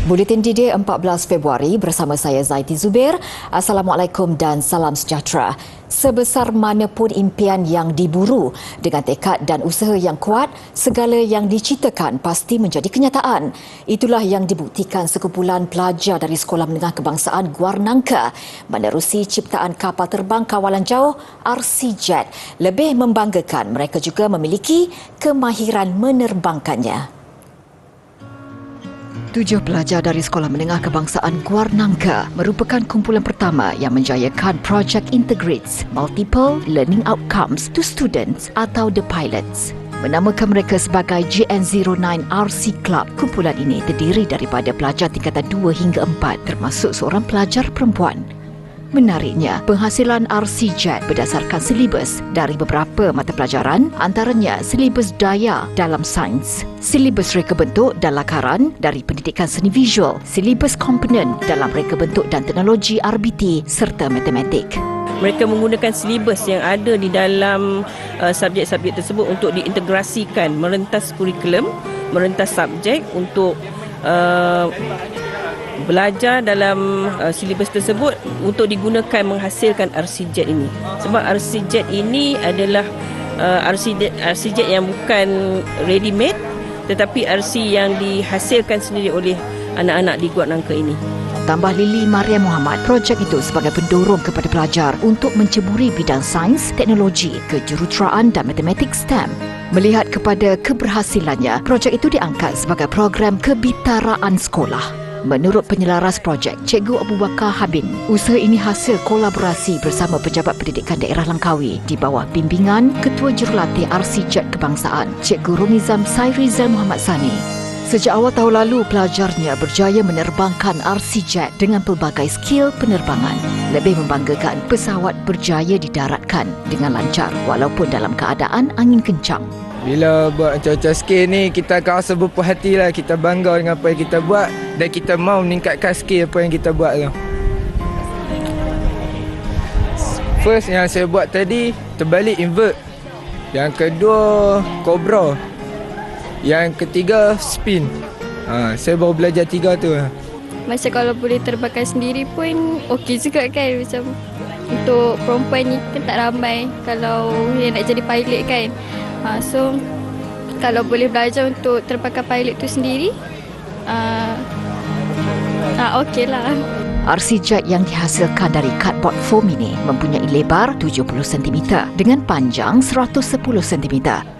Buletin D-Day 14 Februari bersama saya Zaiti Zubair. Assalamualaikum dan salam sejahtera. Sebesar manapun impian yang diburu, dengan tekad dan usaha yang kuat, segala yang dicitakan pasti menjadi kenyataan. Itulah yang dibuktikan sekumpulan pelajar dari Sekolah Menengah Kebangsaan Guarnangka menerusi ciptaan kapal terbang kawalan jauh RC-Jet. Lebih membanggakan, mereka juga memiliki kemahiran menerbangkannya. 7 pelajar dari Sekolah Menengah Kebangsaan Guarnangka merupakan kumpulan pertama yang menjayakan projek Integrates Multiple Learning Outcomes to Students atau The Pilots. Menamakan mereka sebagai GN09 RC Club. Kumpulan ini terdiri daripada pelajar tingkatan 2 hingga 4 termasuk seorang pelajar perempuan. Menariknya, penghasilan RC-Jet berdasarkan silibus dari beberapa mata pelajaran, antaranya silibus daya dalam sains, silibus reka bentuk dan lakaran dari pendidikan seni visual, silibus komponen dalam reka bentuk dan teknologi RBT serta matematik. Mereka menggunakan silibus yang ada di dalam subjek-subjek tersebut untuk diintegrasikan merentas kurikulum, merentas subjek untuk belajar dalam silibus tersebut untuk digunakan menghasilkan RC-Jet ini. Sebab RC-Jet ini adalah RC-Jet yang bukan ready-made, tetapi RC yang dihasilkan sendiri oleh anak-anak di Guarnangka ini. Tambah Lili Maria Muhammad, projek itu sebagai pendorong kepada pelajar untuk menceburi bidang sains, teknologi, kejuruteraan dan matematik STEM. Melihat kepada keberhasilannya, projek itu diangkat sebagai program kebitaraan sekolah. Menurut penyelaras projek, Cikgu Abu Bakar Habin, usaha ini hasil kolaborasi bersama Pejabat Pendidikan Daerah Langkawi di bawah bimbingan Ketua Jurulatih RC-Jet Kebangsaan, Cikgu Romizam Sairizal Muhammad Sani. Sejak awal tahun lalu, pelajarnya berjaya menerbangkan RC-Jet dengan pelbagai skil penerbangan. Lebih membanggakan, pesawat berjaya didaratkan dengan lancar walaupun dalam keadaan angin kencang. Bila buat macam-macam skill ni, kita akan rasa berpuas hati lah. Kita bangga dengan apa yang kita buat dan kita mahu meningkatkan skill apa yang kita buat tu. First yang saya buat tadi, terbalik invert. Yang kedua, cobra. Yang ketiga, spin. Saya baru belajar 3 tu. Macam kalau boleh terbangkan sendiri pun okey juga kan. Macam untuk perempuan ni kan tak ramai kalau yang nak jadi pilot kan. So kalau boleh belajar untuk terbangkan pilot tu sendiri, okey lah. RC-Jet yang dihasilkan dari cardboard foam ini mempunyai lebar 70 cm dengan panjang 110 cm.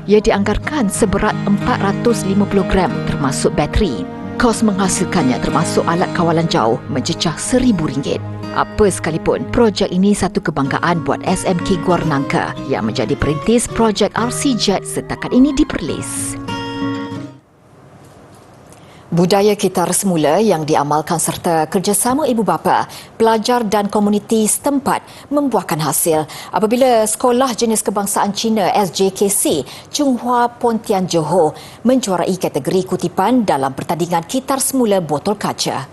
Ia dianggarkan seberat 450 gram termasuk bateri. Kos menghasilkannya termasuk alat kawalan jauh mencecah RM1,000. Apa sekalipun, projek ini satu kebanggaan buat SMK Guarnangka yang menjadi perintis projek RC-Jet setakat ini di Perlis. Budaya kitar semula yang diamalkan serta kerjasama ibu bapa, pelajar dan komuniti setempat membuahkan hasil apabila Sekolah Jenis Kebangsaan Cina SJKC Chunghua Pontian Johor menjuarai kategori kutipan dalam pertandingan kitar semula botol kaca.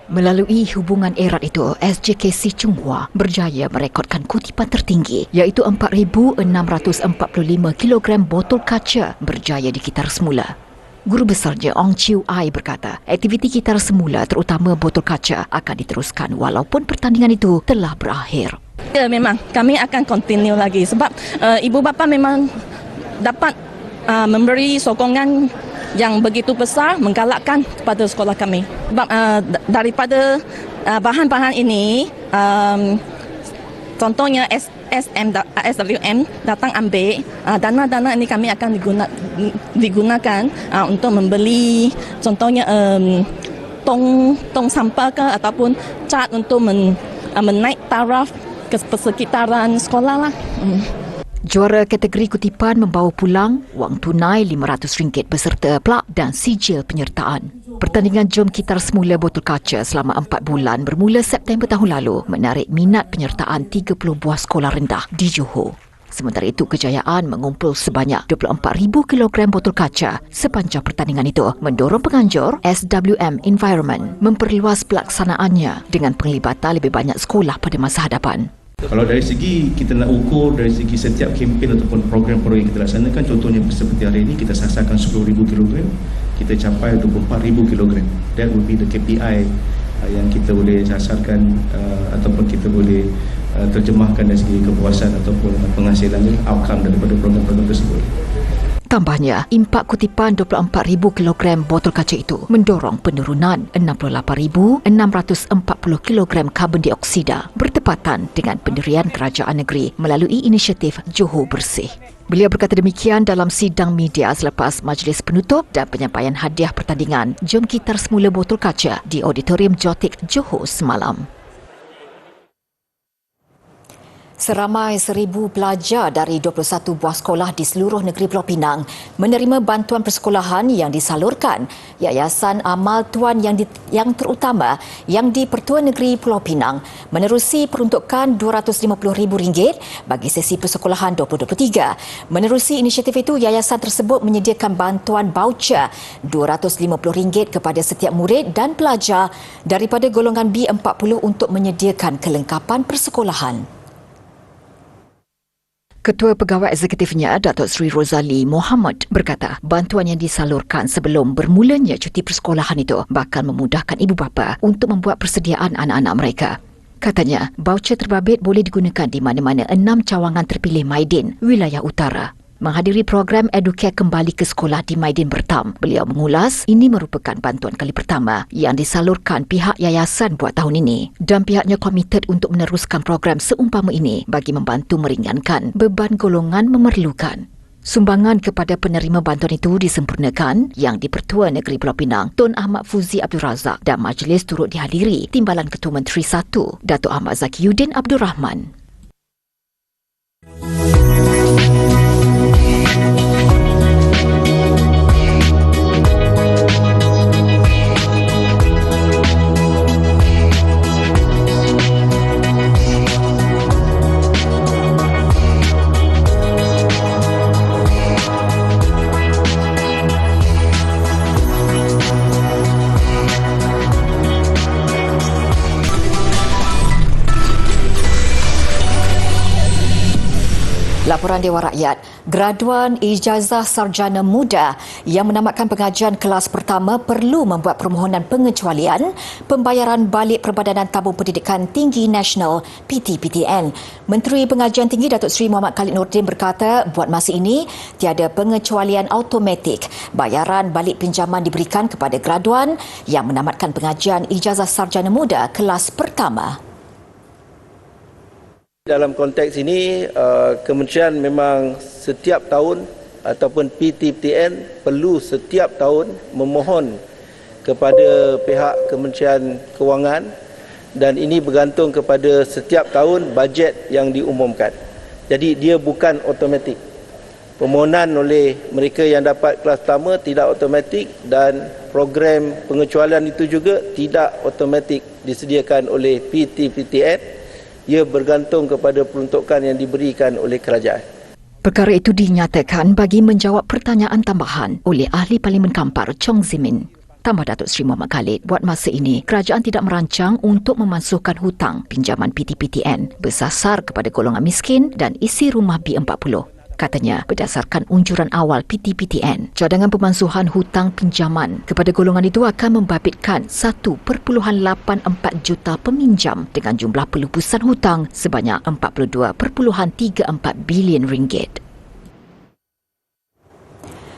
Melalui hubungan erat itu, SJKC Chunghua berjaya merekodkan kutipan tertinggi iaitu 4,645 kilogram botol kaca berjaya di kitar semula. Guru besarnya Ong Chiu Ai berkata, aktiviti kitar semula terutama botol kaca akan diteruskan walaupun pertandingan itu telah berakhir. Ya, memang kami akan continue lagi sebab ibu bapa memang dapat memberi sokongan yang begitu besar menggalakkan kepada sekolah kami. Sebab daripada bahan-bahan ini, contohnya SWM datang ambil dana-dana ini kami akan digunakan untuk membeli contohnya tong sampah ke ataupun cat untuk menaik taraf ke persekitaran sekolah lah. Juara kategori kutipan membawa pulang wang tunai RM500 beserta plak dan sijil penyertaan. Pertandingan jom kitar semula botol kaca selama 4 bulan bermula September tahun lalu menarik minat penyertaan 30 buah sekolah rendah di Johor. Sementara itu, kejayaan mengumpul sebanyak 24,000 kilogram botol kaca sepanjang pertandingan itu mendorong penganjur SWM Environment memperluas pelaksanaannya dengan penglibatan lebih banyak sekolah pada masa hadapan. Kalau dari segi kita nak ukur dari segi setiap kempen ataupun program-program yang kita laksanakan, contohnya seperti hari ini kita sasarkan 10,000 kilogram kita capai 24,000 kilogram. That will be the KPI yang kita boleh sasarkan ataupun kita boleh terjemahkan dari segi kepuasan ataupun penghasilan outcome daripada program-program tersebut. Tambahnya, impak kutipan 24,000 kilogram botol kaca itu mendorong penurunan 68,640 kilogram karbon dioksida bertepatan dengan pendirian kerajaan negeri melalui inisiatif Johor Bersih. Beliau berkata demikian dalam sidang media selepas majlis penutup dan penyampaian hadiah pertandingan Jom Gitar Semula Botol Kaca di Auditorium Jotik Johor semalam. Seramai 1,000 pelajar dari 21 buah sekolah di seluruh negeri Pulau Pinang menerima bantuan persekolahan yang disalurkan Yayasan Amal Tuan yang terutama yang di Pertuan Negeri Pulau Pinang menerusi peruntukan RM250,000 bagi sesi persekolahan 2023. Menerusi inisiatif itu, yayasan tersebut menyediakan bantuan baucer RM250 kepada setiap murid dan pelajar daripada golongan B40 untuk menyediakan kelengkapan persekolahan. Ketua Pegawai Eksekutifnya, Datuk Seri Rozali Mohamad berkata bantuan yang disalurkan sebelum bermulanya cuti persekolahan itu bakal memudahkan ibu bapa untuk membuat persediaan anak-anak mereka. Katanya, baucer terbabit boleh digunakan di mana-mana 6 cawangan terpilih Maidin, wilayah utara. Menghadiri program Educare kembali ke sekolah di Maidin Bertam, beliau mengulas ini merupakan bantuan kali pertama yang disalurkan pihak yayasan buat tahun ini dan pihaknya komited untuk meneruskan program seumpama ini bagi membantu meringankan beban golongan memerlukan. Sumbangan kepada penerima bantuan itu disempurnakan yang di Pertua Negeri Pulau Pinang, Tun Ahmad Fuzi Abdul Razak dan majlis turut dihadiri Timbalan Ketua Menteri 1, Datuk Ahmad Zakiyuddin Abdul Rahman. Laporan Dewan Rakyat, graduan ijazah sarjana muda yang menamatkan pengajian kelas pertama perlu membuat permohonan pengecualian pembayaran balik Perbadanan Tabung Pendidikan Tinggi Nasional PTPTN. Menteri Pengajian Tinggi Datuk Seri Muhammad Khalid Nordin berkata buat masa ini tiada pengecualian automatik. Bayaran balik pinjaman diberikan kepada graduan yang menamatkan pengajian ijazah sarjana muda kelas pertama. Dalam konteks ini, kementerian memang setiap tahun ataupun PTPTN perlu setiap tahun memohon kepada pihak Kementerian Kewangan dan ini bergantung kepada setiap tahun bajet yang diumumkan. Jadi dia bukan automatik. Permohonan oleh mereka yang dapat kelas pertama tidak automatik dan program pengecualian itu juga tidak automatik disediakan oleh PTPTN. Ia bergantung kepada peruntukan yang diberikan oleh kerajaan. Perkara itu dinyatakan bagi menjawab pertanyaan tambahan oleh Ahli Parlimen Kampar Chong Zimin. Tambah Datuk Seri Muhammad Khalid, buat masa ini, kerajaan tidak merancang untuk memansuhkan hutang pinjaman PTPTN bersasar kepada golongan miskin dan isi rumah B40. Katanya, berdasarkan unjuran awal PTPTN, cadangan pemansuhan hutang pinjaman kepada golongan itu akan membabitkan 1.84 juta peminjam dengan jumlah pelupusan hutang sebanyak 42.34 bilion ringgit.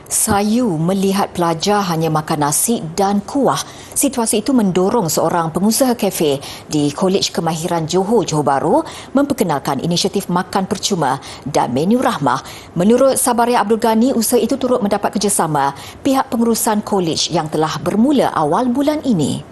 Sayu melihat pelajar hanya makan nasi dan kuah. Situasi itu mendorong seorang pengusaha kafe di Kolej Kemahiran Johor Bahru memperkenalkan inisiatif makan percuma dan menu rahmah. Menurut Sabaria Abdul Ghani, usaha itu turut mendapat kerjasama pihak pengurusan kolej yang telah bermula awal bulan ini.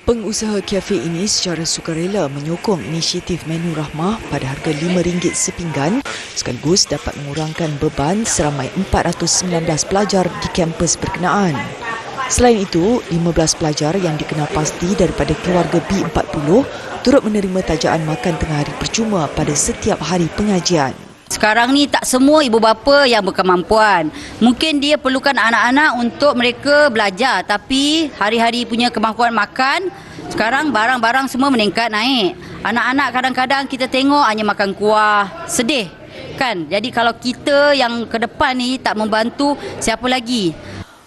Pengusaha kafe ini secara sukarela menyokong inisiatif menu rahmah pada harga RM5 sepinggan sekaligus dapat mengurangkan beban seramai 419 pelajar di kampus berkenaan. Selain itu, 15 pelajar yang dikenal pasti daripada keluarga B40 turut menerima tajaan makan tengah hari percuma pada setiap hari pengajian. Sekarang ni tak semua ibu bapa yang berkemampuan. Mungkin dia perlukan anak-anak untuk mereka belajar tapi hari-hari punya kemampuan makan, sekarang barang-barang semua meningkat naik. Anak-anak kadang-kadang kita tengok hanya makan kuah, sedih. kan. Jadi kalau kita yang ke depan ni tak membantu, siapa lagi?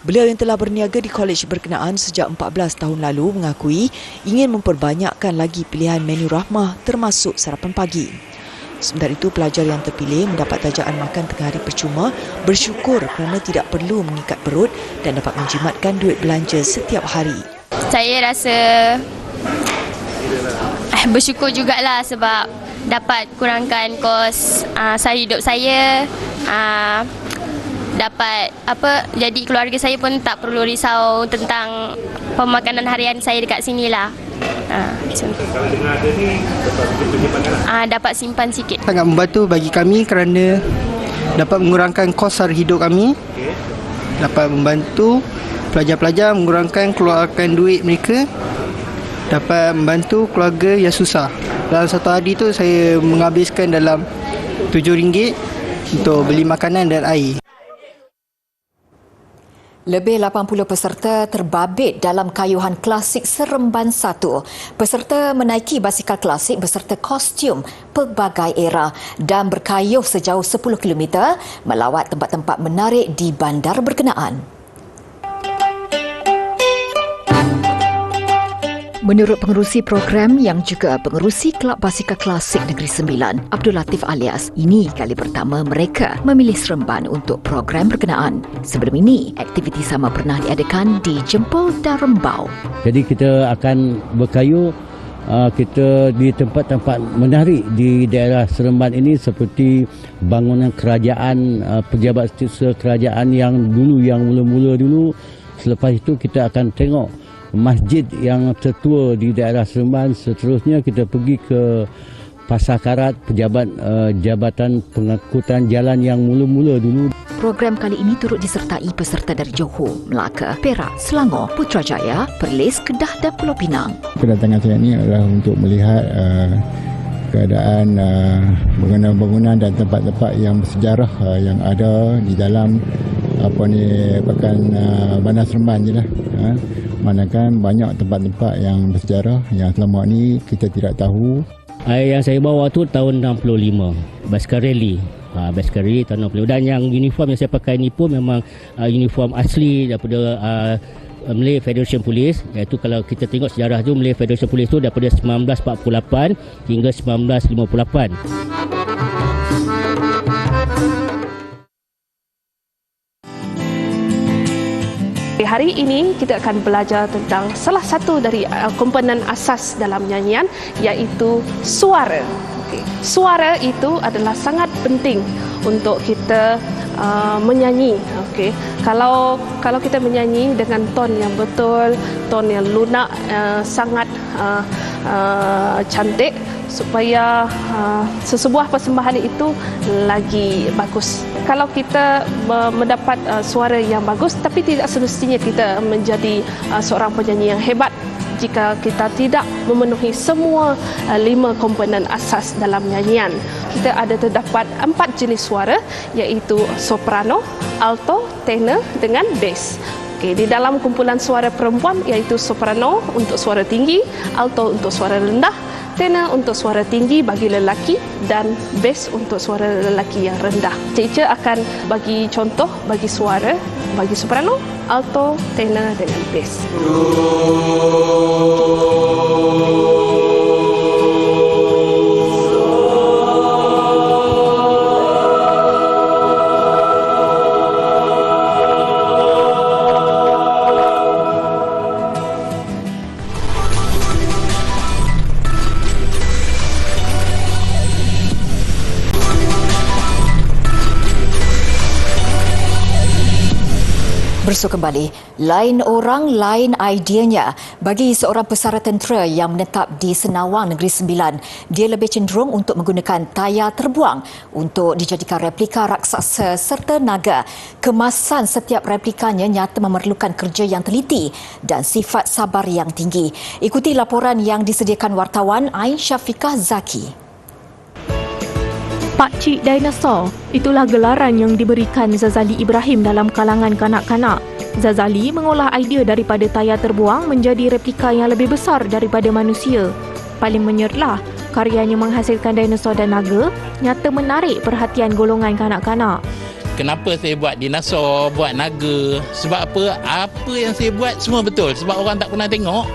Beliau yang telah berniaga di kolej berkenaan sejak 14 tahun lalu mengakui ingin memperbanyakkan lagi pilihan menu Rahmah termasuk sarapan pagi. Sementara itu, pelajar yang terpilih mendapat tajaan makan tengah hari percuma bersyukur kerana tidak perlu mengikat perut dan dapat menjimatkan duit belanja setiap hari. Saya rasa bersyukur jugalah sebab dapat kurangkan kos sara hidup saya. Dapat jadi keluarga saya pun tak perlu risau tentang pemakanan harian saya dekat sinilah. Kalau dengan ada ni dapat simpan sikit. Sangat membantu bagi kami kerana dapat mengurangkan kos sara hidup kami. Dapat membantu pelajar-pelajar mengurangkan keluarkan duit mereka. Dapat membantu keluarga yang susah. Dalam satu hari tu saya menghabiskan dalam RM7 untuk beli makanan dan air. Lebih 80 peserta terbabit dalam kayuhan klasik Seremban 1. Peserta menaiki basikal klasik beserta kostum pelbagai era dan berkayuh sejauh 10 km melawat tempat-tempat menarik di bandar berkenaan. Menurut pengerusi program yang juga pengerusi Kelab Basikal Klasik Negeri Sembilan, Abdul Latif alias, ini kali pertama mereka memilih Seremban untuk program berkenaan. Sebelum ini, aktiviti sama pernah diadakan di Jempol dan Rembau. Jadi kita akan berkayuh kita di tempat-tempat menarik di daerah Seremban ini seperti bangunan kerajaan, pejabat kerajaan yang mula-mula dulu. Selepas itu kita akan tengok masjid yang tertua di daerah Seremban. Seterusnya kita pergi ke Pasar Karat, pejabat Jabatan Pengangkutan Jalan yang mula-mula dulu. Program kali ini turut disertai peserta dari Johor, Melaka, Perak, Selangor, Putrajaya, Perlis, Kedah dan Pulau Pinang. Kedatangan saya ini adalah untuk melihat keadaan bangunan-bangunan dan tempat-tempat yang bersejarah yang ada di dalam Bandar Seremban je lah. Manakala banyak tempat-tempat yang bersejarah yang selama ni kita tidak tahu. Yang saya bawa tu tahun 65, basikal rally. Basikal rally tahun 65. Dan yang uniform yang saya pakai ni pun memang uniform asli daripada Malay Federation Police. Iaitu kalau kita tengok sejarah tu, Malay Federation Police tu daripada 1948 hingga 1958. Hari ini kita akan belajar tentang salah satu dari komponen asas dalam nyanyian, iaitu suara. Suara itu adalah sangat penting untuk kita menyanyi. Kalau kita menyanyi dengan ton yang betul, ton yang lunak, sangat cantik, supaya sesebuah persembahan itu lagi bagus. Kalau kita mendapat suara yang bagus, tapi tidak semestinya kita menjadi seorang penyanyi yang hebat jika kita tidak memenuhi semua 5 komponen asas dalam nyanyian. Kita ada terdapat 4 jenis suara, iaitu soprano, alto, tenor dengan bass. Di dalam kumpulan suara perempuan, iaitu soprano untuk suara tinggi, alto untuk suara rendah, tenor untuk suara tinggi bagi lelaki dan bass untuk suara lelaki yang rendah. Cikgu akan bagi contoh bagi suara bagi soprano, alto, tenor dengan bass. Bersua kembali, lain orang, lain ideanya. Bagi seorang pesara tentera yang menetap di Senawang Negeri Sembilan, dia lebih cenderung untuk menggunakan tayar terbuang untuk dijadikan replika raksasa serta naga. Kemasan setiap replikanya nyata memerlukan kerja yang teliti dan sifat sabar yang tinggi. Ikuti laporan yang disediakan wartawan Ain Syafiqah Zaki. Pakcik Dinosaur, itulah gelaran yang diberikan Zazali Ibrahim dalam kalangan kanak-kanak. Zazali mengolah idea daripada tayar terbuang menjadi replika yang lebih besar daripada manusia. Paling menyerlah, Karyanya menghasilkan dinosaur dan naga nyata menarik perhatian golongan kanak-kanak. Kenapa saya buat dinosaur, buat naga? Sebab apa? Apa yang saya buat semua betul. Sebab orang tak pernah tengok.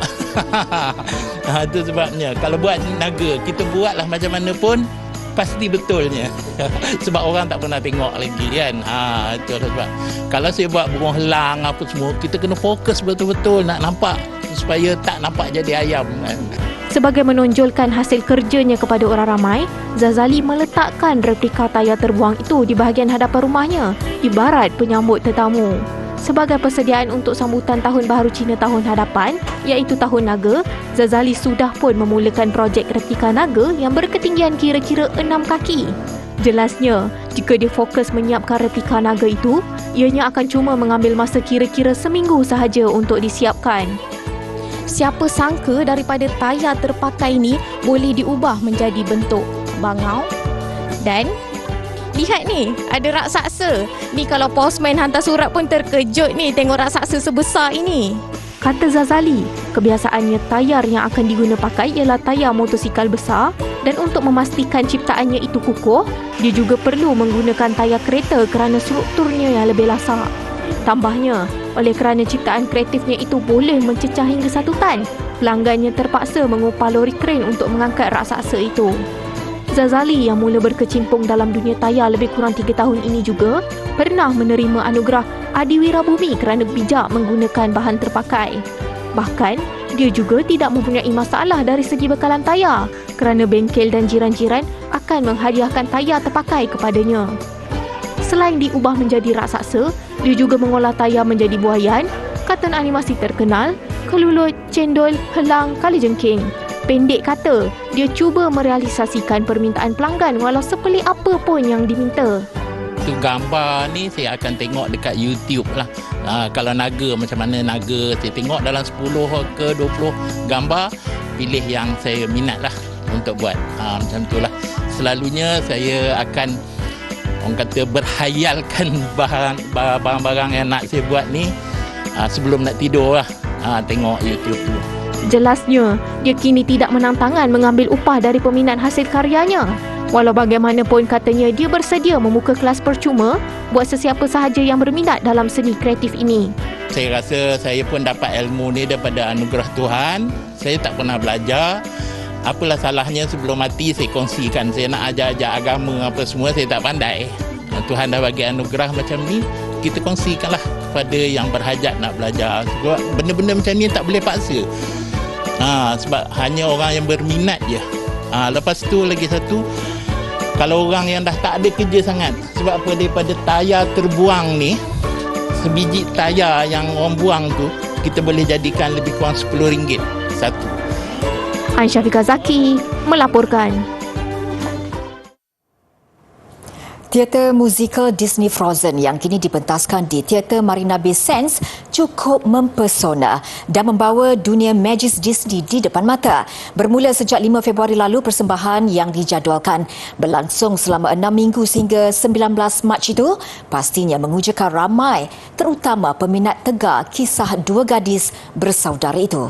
Itu sebabnya. Kalau buat naga, kita buatlah macam mana pun pasti betulnya. Sebab orang tak pernah tengok lagi kan. Itu sebab. Kalau saya buat burung helang apa semua, kita kena fokus betul-betul nak nampak supaya tak nampak jadi ayam kan. Sebagai menonjolkan hasil kerjanya kepada orang ramai, Zazali meletakkan replika tayar terbuang itu di bahagian hadapan rumahnya, ibarat penyambut tetamu. Sebagai persediaan untuk sambutan Tahun Baharu Cina tahun hadapan, iaitu Tahun Naga, Zazali sudah pun memulakan projek replika naga yang berketinggian kira-kira 6 kaki. Jelasnya, jika dia fokus menyiapkan replika naga itu, ianya akan cuma mengambil masa kira-kira seminggu sahaja untuk disiapkan. Siapa sangka daripada tayar terpakai ni boleh diubah menjadi bentuk bangau. Dan lihat ni, ada raksasa. Ni kalau postman hantar surat pun terkejut ni tengok raksasa sebesar ini. Kata Zazali, kebiasaannya tayar yang akan diguna pakai ialah tayar motosikal besar, dan untuk memastikan ciptaannya itu kukuh, dia juga perlu menggunakan tayar kereta kerana strukturnya yang lebih lasak. Tambahnya, oleh kerana ciptaan kreatifnya itu boleh mencecah hingga 1 tan, pelanggannya terpaksa mengupah lori kren untuk mengangkat raksasa itu. Zazali yang mula berkecimpung dalam dunia tayar lebih kurang 3 tahun ini juga pernah menerima anugerah Adiwira Bumi kerana bijak menggunakan bahan terpakai. Bahkan, dia juga tidak mempunyai masalah dari segi bekalan tayar kerana bengkel dan jiran-jiran akan menghadiahkan tayar terpakai kepadanya. Selain diubah menjadi raksasa, dia juga mengolah tayar menjadi buaian, kartun animasi terkenal, kelulut, cendol, helang, kalajengking. Pendek kata, dia cuba merealisasikan permintaan pelanggan walau sepelik apa pun yang diminta. Itu gambar ni saya akan tengok dekat YouTube lah. Kalau naga, macam mana naga, saya tengok dalam 10 ke 20 gambar, pilih yang saya minat lah untuk buat. Macam itulah. Selalunya saya akan orang kata berhayalkan barang-barang yang nak saya buat ni sebelum nak tidur lah, tengok YouTube tu. Jelasnya, dia kini tidak menantangan mengambil upah dari peminat hasil karyanya. Walau bagaimanapun katanya dia bersedia membuka kelas percuma buat sesiapa sahaja yang berminat dalam seni kreatif ini. Saya rasa saya pun dapat ilmu ni daripada anugerah Tuhan. Saya tak pernah belajar. Apalah salahnya sebelum mati saya kongsikan. Saya nak ajar-ajar agama apa semua saya tak pandai. Tuhan dah bagi anugerah macam ni, kita kongsikanlah kepada yang berhajat nak belajar. Sebab benda-benda macam ni tak boleh paksa. Sebab hanya orang yang berminat je. Lepas tu lagi satu, kalau orang yang dah tak ada kerja sangat, sebab apa, daripada tayar terbuang ni, sebiji tayar yang orang buang tu, kita boleh jadikan lebih kurang RM10 satu. Ansyafiqah Zaki melaporkan. Teater musikal Disney Frozen yang kini dipentaskan di Teater Marina Bay Sands cukup mempesona dan membawa dunia magis Disney di depan mata. Bermula sejak 5 Februari lalu, persembahan yang dijadualkan berlangsung selama 6 minggu sehingga 19 Mac itu pastinya mengujakan ramai, terutama peminat tegar kisah dua gadis bersaudara itu.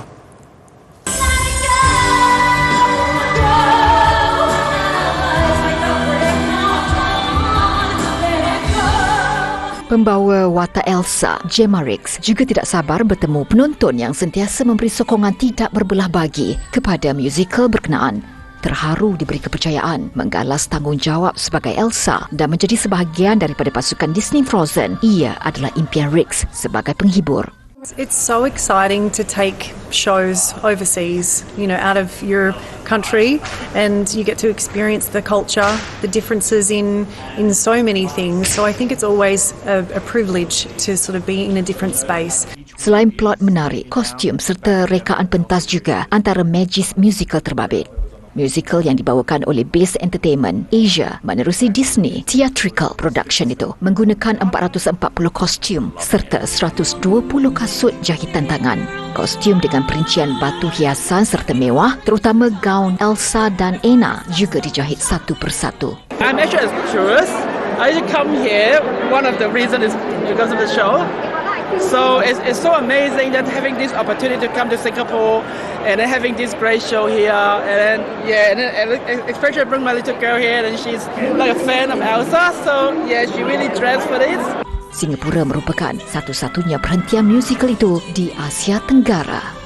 Pembawa watak Elsa, Gemma Riggs, juga tidak sabar bertemu penonton yang sentiasa memberi sokongan tidak berbelah bagi kepada musikal berkenaan. Terharu diberi kepercayaan menggalas tanggungjawab sebagai Elsa dan menjadi sebahagian daripada pasukan Disney Frozen. Ia adalah impian Riggs sebagai penghibur. It's so exciting to take shows overseas, out of your country, and you get to experience the culture, the differences in so many things. So I think it's always a privilege to sort of be in a different space. Selain plot menarik, kostum serta rekaan pentas juga antara magis musikal terbabit. Musikal yang dibawakan oleh Base Entertainment Asia menerusi Disney Theatrical Production itu menggunakan 440 kostum serta 120 kasut jahitan tangan. Kostum dengan perincian batu hiasan serta mewah, terutama gaun Elsa dan Anna juga dijahit satu persatu. I'm actually a tourist. I come here. One of the reasons is because of the show. So it's so amazing that having this opportunity to come to Singapore and then having this great show here, and especially bring my little girl here, and she's like a fan of Elsa, so yeah, she really dressed for this. Singapura merupakan satu-satunya perhentian musikal itu di Asia Tenggara.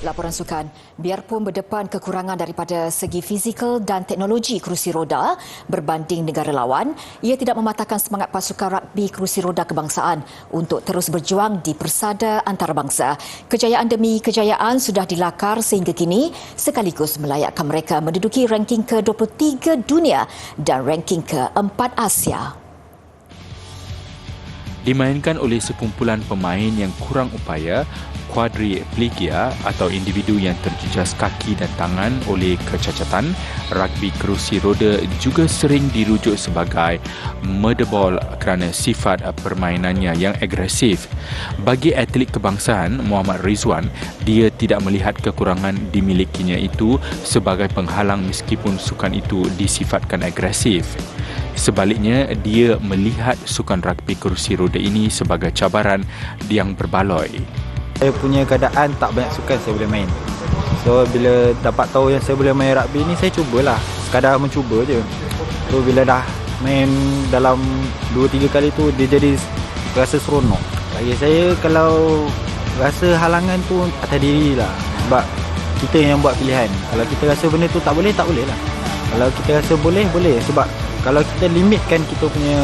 Laporan sukan, biarpun berdepan kekurangan daripada segi fizikal dan teknologi kerusi roda berbanding negara lawan, ia tidak mematahkan semangat pasukan rugby kerusi roda kebangsaan untuk terus berjuang di persada antarabangsa. Kejayaan demi kejayaan sudah dilakar sehingga kini, sekaligus melayakkan mereka menduduki ranking ke-23 dunia dan ranking ke-4 Asia. Dimainkan oleh sekumpulan pemain yang kurang upaya, quadriplegia atau individu yang terjejas kaki dan tangan oleh kecacatan, rugby kerusi roda juga sering dirujuk sebagai murderball kerana sifat permainannya yang agresif. Bagi atlet kebangsaan Muhammad Rizwan, dia tidak melihat kekurangan dimilikinya itu sebagai penghalang meskipun sukan itu disifatkan agresif. Sebaliknya, dia melihat sukan rugby kerusi roda ini sebagai cabaran yang berbaloi. Saya punya keadaan tak banyak sukan saya boleh main. So bila dapat tahu yang saya boleh main rugby ni, saya cubalah. Sekadar mencuba je. So bila dah main dalam 2-3 kali tu, dia jadi rasa seronok. Bagi saya, kalau rasa halangan tu atas diri lah. Sebab kita yang buat pilihan. Kalau kita rasa benda tu tak boleh, tak boleh lah. Kalau kita rasa boleh, boleh. Sebab kalau kita limitkan kita punya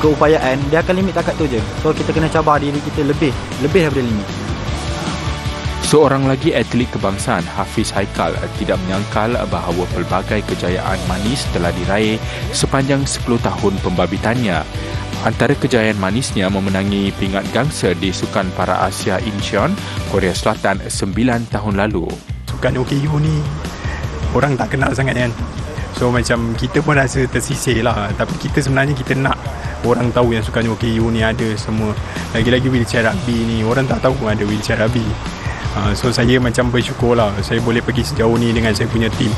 keupayaan, dia akan limit takat tu je. So kita kena cabar diri kita lebih daripada limit. Seorang lagi atlet kebangsaan, Hafiz Haikal, tidak menyangkal bahawa pelbagai kejayaan manis telah diraih sepanjang 10 tahun pembabitannya. Antara kejayaan manisnya memenangi pingat gangsa di Sukan Para Asia Incheon, Korea Selatan 9 tahun lalu. Sukan OKU ni orang tak kenal sangat kan. So macam kita pun rasa tersisih lah. Tapi kita sebenarnya kita nak orang tahu yang sukan OKU ni ada semua. Lagi-lagi wheelchair rugby ni, orang tak tahu pun ada wheelchair rugby. So saya macam bersyukur lah saya boleh pergi sejauh ni dengan saya punya tim.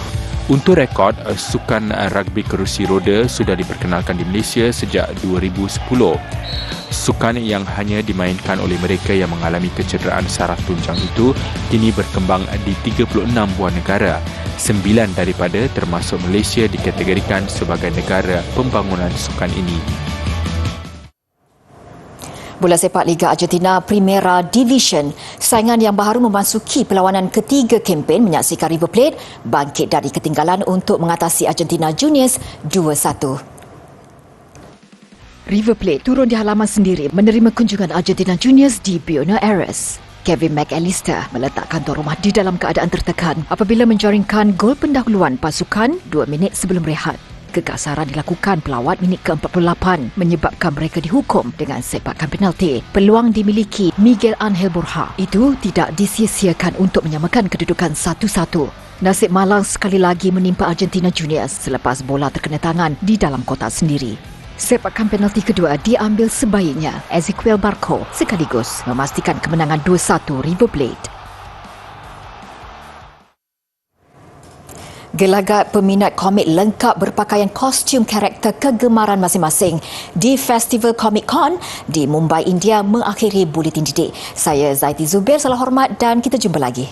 Untuk rekod, sukan rugby kerusi roda sudah diperkenalkan di Malaysia sejak 2010. Sukan yang hanya dimainkan oleh mereka yang mengalami kecederaan saraf tunjang itu kini berkembang di 36 buah negara. 9 daripada termasuk Malaysia dikategorikan sebagai negara pembangunan sukan ini. Bola sepak Liga Argentina Primera Division, saingan yang baru memasuki perlawanan ketiga kempen menyaksikan River Plate bangkit dari ketinggalan untuk mengatasi Argentina Juniors 2-1. River Plate turun di halaman sendiri menerima kunjungan Argentina Juniors di Buenos Aires. Kevin McAllister meletakkan tuan rumah di dalam keadaan tertekan apabila menjaringkan gol pendahuluan pasukan 2 minit sebelum rehat. Kekasaran dilakukan pelawat minit ke-48 menyebabkan mereka dihukum dengan sepakan penalti. Peluang dimiliki Miguel Angel Borja itu tidak disia-siakan untuk menyamakan kedudukan 1-1. Nasib malang sekali lagi menimpa Argentina Juniors selepas bola terkena tangan di dalam kotak sendiri. Sepakan penalti kedua diambil sebaiknya Ezequiel Barco sekaligus memastikan kemenangan 2-1 River Plate. Gelagat peminat komik lengkap berpakaian kostum karakter kegemaran masing-masing di Festival Comic Con di Mumbai, India mengakhiri buletin didik. Saya Zaiti Zubir, salam hormat dan kita jumpa lagi.